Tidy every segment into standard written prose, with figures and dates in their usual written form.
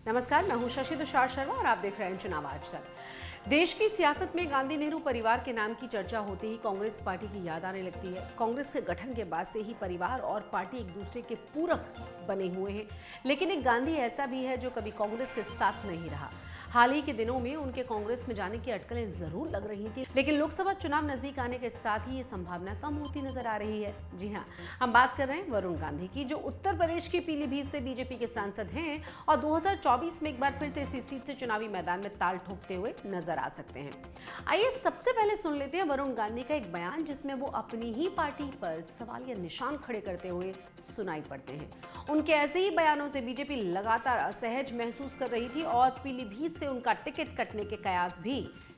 नमस्कार, मैं हूं शशि तुषार शर्मा और आप देख रहे हैं चुनाव आज तक। देश की सियासत में गांधी नेहरू परिवार के नाम की चर्चा होते ही कांग्रेस पार्टी की याद आने लगती है। कांग्रेस के गठन के बाद से ही परिवार और पार्टी एक दूसरे के पूरक बने हुए हैं, लेकिन एक गांधी ऐसा भी है जो कभी कांग्रेस के साथ नहीं रहा। हाल ही के दिनों में उनके कांग्रेस में जाने की अटकलें जरूर लग रही थी, लेकिन लोकसभा चुनाव नजदीक आने के साथ ही ये संभावना कम होती नजर आ रही है। जी हाँ, हम बात कर रहे हैं वरुण गांधी की, जो उत्तर प्रदेश के पीलीभीत से बीजेपी के सांसद हैं और 2024 में एक बार फिर से इसी सीट से चुनावी मैदान में ताल ठोकते हुए नजर आ सकते हैं। आइए सबसे पहले सुन लेते हैं वरुण गांधी का एक बयान, जिसमें वो अपनी ही पार्टी पर सवाल या निशान खड़े करते हुए सुनाई पड़ते हैं। उनके ऐसे ही बयानों से बीजेपी लगातार असहज महसूस कर रही थी और पीलीभीत से उनका टिकट कटने के कयास भी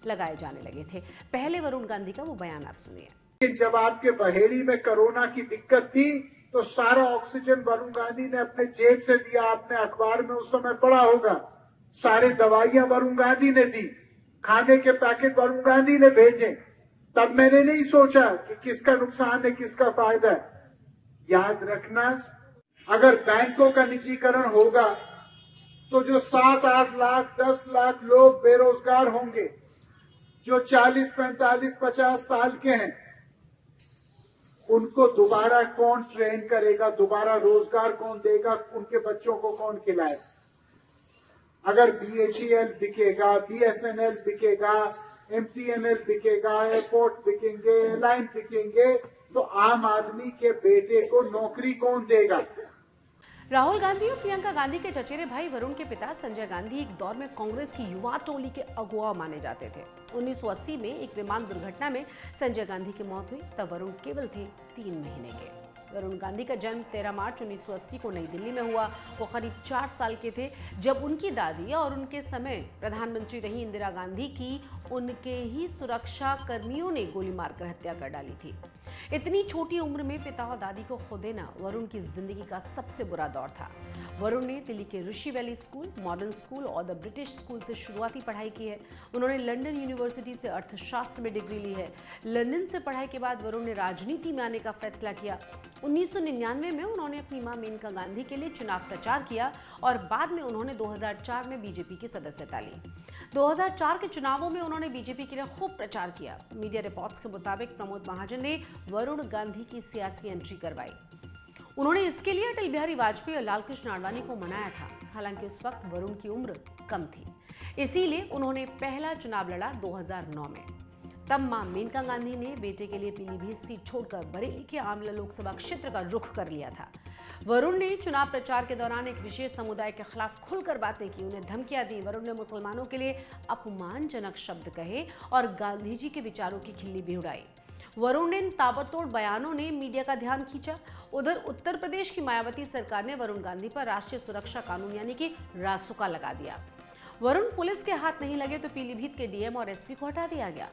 लगाए जाने लगे थे। पहले वरुण गांधी का वो बयान आप सुनिए। जब आपके बहेड़ी में कोरोना की दिक्कत थी तो सारा ऑक्सीजन वरुण गांधी ने अपने जेब से दिया। आपने अखबार में उस समय पढ़ा होगा, सारे दवाइयां वरुण गांधी ने दी, खाने के पैकेट वरुण गांधी ने भेजे। तब मैंने नहीं सोचा कि किसका नुकसान है किसका फायदा है। याद रखना, अगर बैंकों का निजीकरण होगा तो जो 7-8 लाख 10 लाख लोग बेरोजगार होंगे, जो 40, 45, 50 साल के हैं, उनको दोबारा कौन ट्रेन करेगा, दोबारा रोजगार कौन देगा, उनके बच्चों को कौन खिलाएगा। अगर BHEL बिकेगा, BSNL बिकेगा, MTNL बिकेगा, एयरपोर्ट बिकेंगे, एयरलाइन बिकेंगे, तो आम आदमी के बेटे को नौकरी कौन देगा। राहुल गांधी और प्रियंका गांधी के चचेरे भाई वरुण के पिता संजय गांधी एक दौर में कांग्रेस की युवा टोली के अगुवा माने जाते थे। 1980 में एक विमान दुर्घटना में संजय गांधी की मौत हुई, तब वरुण केवल थे 3 महीने के। वरुण गांधी का जन्म 13 मार्च 1980 को नई दिल्ली में हुआ। वो करीब 4 साल के थे जब उनकी दादी और उनके समय प्रधानमंत्री रही इंदिरा गांधी की उनके ही सुरक्षा कर्मियों ने गोली मारकर हत्या कर डाली थी। इतनी छोटी उम्र में पिता और दादी को खो देना वरुण की जिंदगी का सबसे बुरा दौर था। वरुण ने दिल्ली के ऋषि वैली स्कूल, मॉडर्न स्कूल और द ब्रिटिश स्कूल से शुरुआती पढ़ाई की है। उन्होंने लंदन यूनिवर्सिटी से अर्थशास्त्र में डिग्री ली है। लंदन से पढ़ाई के बाद वरुण ने राजनीति में आने का फैसला किया। 1999 में उन्होंने अपनी मां मेनका गांधी के लिए चुनाव प्रचार किया और बाद में उन्होंने 2004 में बीजेपी की सदस्यता ली। 2004 के चुनावों में उन्होंने बीजेपी के लिए खूब प्रचार किया। मीडिया रिपोर्ट्स के मुताबिक प्रमोद महाजन ने वरुण गांधी की सियासी एंट्री करवाई। उन्होंने इसके लिए अटल बिहारी वाजपेयी और लालकृष्ण आडवाणी को मनाया था। हालांकि उस वक्त वरुण की उम्र कम थी, इसीलिए उन्होंने पहला चुनाव लड़ा 2009 में। तब मां मेनका गांधी ने बेटे के लिए पीलीभीत सीट छोड़कर बरेली के आमला लोकसभा क्षेत्र का रुख कर लिया था। वरुण ने चुनाव प्रचार के दौरान एक विशेष समुदाय के खिलाफ खुलकर बातें की, उन्हें धमकियां दी। वरुण ने मुसलमानों के लिए अपमानजनक शब्द कहे और गांधी जी के विचारों की खिल्ली भी उड़ाई। वरुण ने इन ताबड़तोड़ बयानों ने मीडिया का ध्यान खींचा। उधर उत्तर प्रदेश की मायावती सरकार ने वरुण गांधी पर राष्ट्रीय सुरक्षा कानून यानी कि रासुका लगा दिया। वरुण पुलिस के हाथ नहीं लगे तो पीलीभीत के डीएम और एसपी को हटा दिया गया।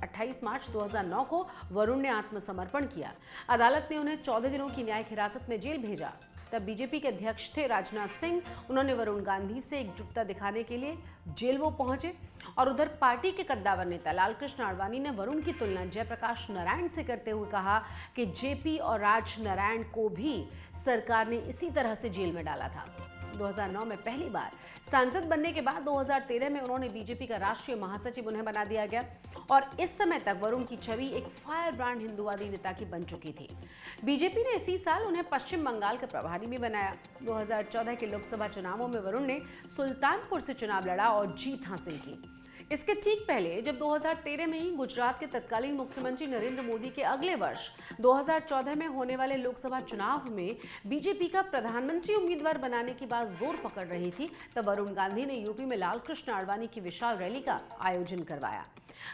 28 मार्च 2009 को वरुण ने आत्मसमर्पण किया। अदालत ने उन्हें 14 दिनों की न्यायिक हिरासत में जेल भेजा। तब बीजेपी के अध्यक्ष थे राजनाथ सिंह। उन्होंने वरुण गांधी से एकजुटता दिखाने के लिए जेल वो पहुंचे और उधर पार्टी के कद्दावर नेता लालकृष्ण आडवाणी ने वरुण की तुलना जयप्रकाश नारायण से करते हुए कहा कि जेपी और राज नारायण को भी सरकार ने इसी तरह से जेल में डाला था। 2009 में पहली बार सांसद बनने के बाद 2013 में उन्होंने बीजेपी का राष्ट्रीय महासचिव उन्हें बना दिया गया और इस समय तक वरुण की छवि एक फायर ब्रांड हिंदुवादी नेता की बन चुकी थी। बीजेपी ने इसी साल उन्हें पश्चिम बंगाल का प्रभारी भी बनाया। 2014 के लोकसभा चुनावों में वरुण ने सुल्तानपुर से चुनाव लड़ा और जीत हासिल की। इसके ठीक पहले जब 2013 में ही गुजरात के तत्कालीन मुख्यमंत्री नरेंद्र मोदी के अगले वर्ष 2014 में होने वाले लोकसभा चुनाव में बीजेपी का प्रधानमंत्री उम्मीदवार बनाने की बात जोर पकड़ रही थी, तब वरुण गांधी ने यूपी में लालकृष्ण आडवाणी की विशाल रैली का आयोजन करवाया।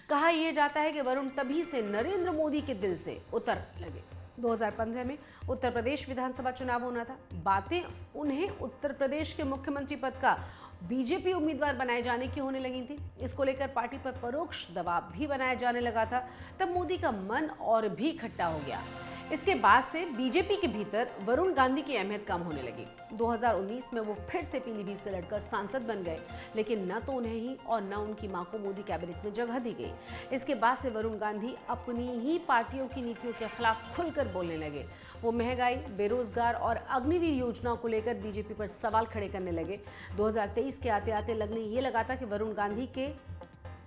कहा यह जाता है कि वरुण तभी से नरेंद्र मोदी के दिल से उतर लगे। 2015 में उत्तर प्रदेश विधानसभा चुनाव होना था। बातें उन्हें उत्तर प्रदेश के मुख्यमंत्री पद का बीजेपी उम्मीदवार बनाए जाने की होने लगी थी। इसको लेकर पार्टी पर परोक्ष दबाव भी बनाया जाने लगा था। तब मोदी का मन और भी खट्टा हो गया। इसके बाद से बीजेपी के भीतर वरुण गांधी की अहमियत कम होने लगी। 2019 में वो फिर से पीलीभीत से लड़कर सांसद बन गए, लेकिन न तो उन्हें ही और न उनकी मां को मोदी कैबिनेट में जगह दी गई। इसके बाद से वरुण गांधी अपनी ही पार्टियों की नीतियों के खिलाफ खुलकर बोलने लगे। वो महंगाई, बेरोजगार और अग्निवीर योजनाओं को लेकर बीजेपी पर सवाल खड़े करने लगे। 2023 के आते आते लगने ये लगा था कि वरुण गांधी के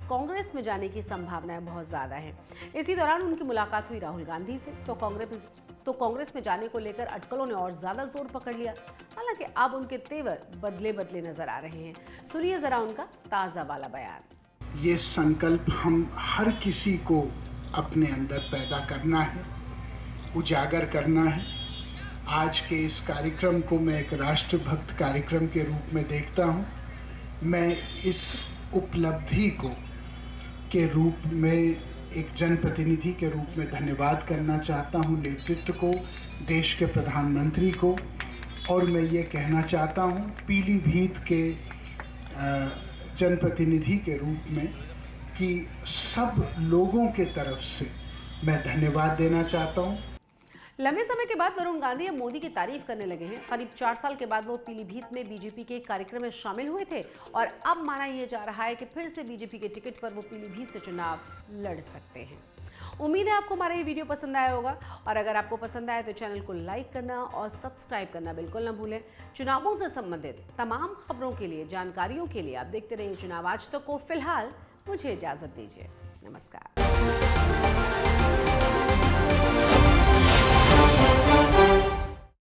कांग्रेस में जाने की संभावनाएं बहुत ज्यादा हैं। इसी दौरान उनकी मुलाकात हुई राहुल गांधी से, तो कांग्रेस में जाने को लेकर अटकलों ने और ज्यादा जोर पकड़ लिया। हालांकि अब उनके तेवर बदले बदले नजर आ रहे हैं। सुनिए जरा उनका ताजा वाला बयान। ये संकल्प हम हर किसी को अपने अंदर पैदा करना है, उजागर करना है। आज के इस कार्यक्रम को मैं एक राष्ट्रभक्त कार्यक्रम के रूप में देखता हूँ। मैं इस उपलब्धि को के रूप में एक जनप्रतिनिधि के रूप में धन्यवाद करना चाहता हूँ नेतृत्व को, देश के प्रधानमंत्री को। और मैं ये कहना चाहता हूँ पीलीभीत के जनप्रतिनिधि के रूप में कि सब लोगों के तरफ से मैं धन्यवाद देना चाहता हूँ। लंबे समय के बाद वरुण गांधी अब मोदी की तारीफ करने लगे हैं। करीब 4 साल के बाद वो पीलीभीत में बीजेपी के एक कार्यक्रम में शामिल हुए थे और अब माना यह जा रहा है कि फिर से बीजेपी के टिकट पर वो पीलीभीत से चुनाव लड़ सकते हैं। उम्मीद है आपको हमारा ये वीडियो पसंद आया होगा और अगर आपको पसंद आया तो चैनल को लाइक करना और सब्सक्राइब करना बिल्कुल न भूलें। चुनावों से संबंधित तमाम खबरों के लिए, जानकारियों के लिए आप देखते रहिए चुनाव आज तक को। फिलहाल मुझे इजाजत दीजिए। नमस्कार।